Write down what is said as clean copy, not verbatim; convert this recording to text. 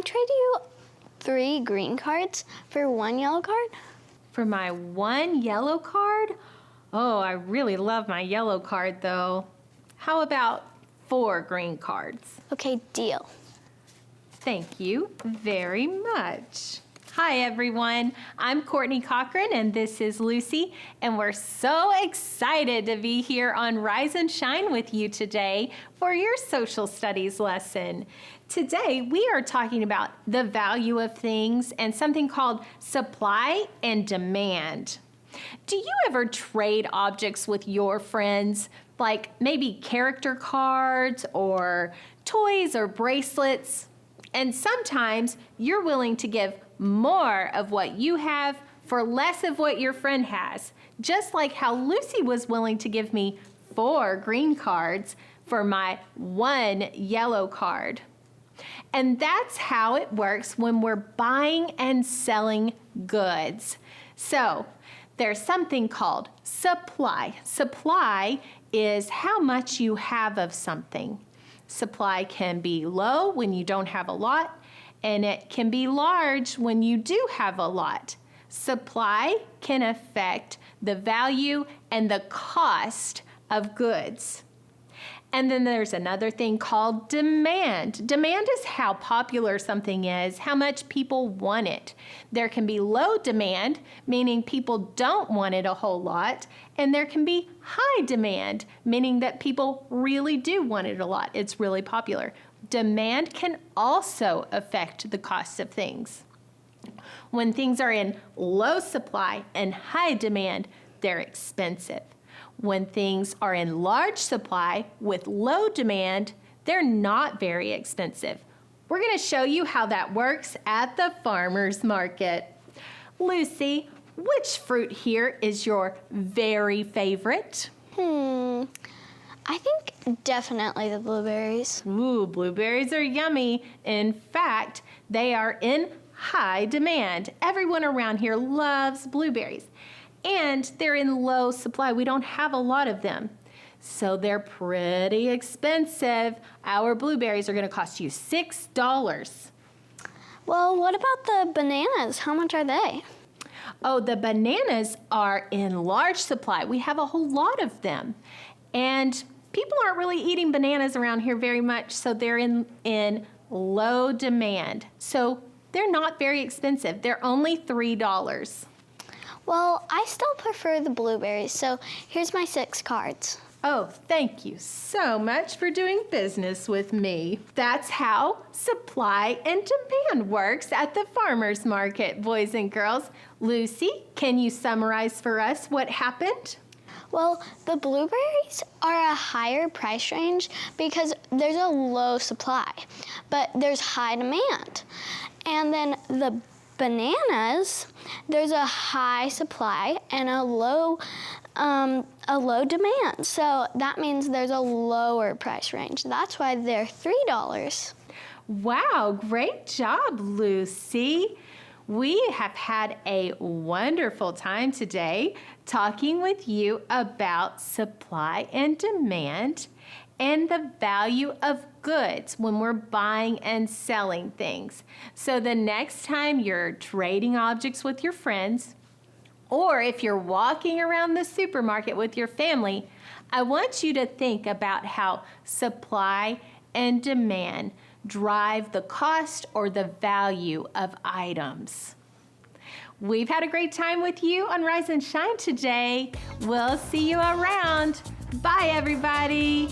I trade you 3 green cards for 1 yellow card? For my 1 yellow card? Oh, I really love my yellow card though. How about 4 green cards? Okay, deal. Thank you very much. Hi everyone, I'm Courtney Cochran and this is Lucy, and we're so excited to be here on Rise and Shine with you today for your social studies lesson. Today we are talking about the value of things and something called supply and demand. Do you ever trade objects with your friends, like maybe character cards or toys or bracelets? And sometimes you're willing to give more of what you have for less of what your friend has, just like how Lucy was willing to give me 4 green cards for my 1 yellow card. And that's how it works when we're buying and selling goods. So there's something called supply. Supply is how much you have of something. Supply can be low when you don't have a lot, and it can be large when you do have a lot. Supply can affect the value and the cost of goods. And then there's another thing called demand. Demand is how popular something is, how much people want it. There can be low demand, meaning people don't want it a whole lot, and there can be high demand, meaning that people really do want it a lot. It's really popular. Demand can also affect the cost of things. When things are in low supply and high demand, they're expensive. When things are in large supply with low demand, they're not very expensive. We're going to show you how that works at the farmer's market. Lucy, which fruit here is your very favorite? I think definitely the blueberries. Ooh, blueberries are yummy. In fact, they are in high demand. Everyone around here loves blueberries. And they're in low supply. We don't have a lot of them. So they're pretty expensive. Our blueberries are going to cost you $6. Well, what about the bananas? How much are they? Oh, the bananas are in large supply. We have a whole lot of them. And people aren't really eating bananas around here very much, so they're in low demand. So they're not very expensive. They're only $3. Well, I still prefer the blueberries, so here's my 6 cards. Oh, thank you so much for doing business with me. That's how supply and demand works at the farmer's market, boys and girls. Lucy, can you summarize for us what happened? Well, the blueberries are a higher price range because there's a low supply, but there's high demand. And then the bananas, there's a high supply and a low demand. So that means there's a lower price range. That's why they're $3. Wow, great job, Lucy. We have had a wonderful time today talking with you about supply and demand and the value of goods when we're buying and selling things. So the next time you're trading objects with your friends, or if you're walking around the supermarket with your family, I want you to think about how supply and demand drive the cost or the value of items. We've had a great time with you on Rise and Shine today. We'll see you around. Bye, everybody.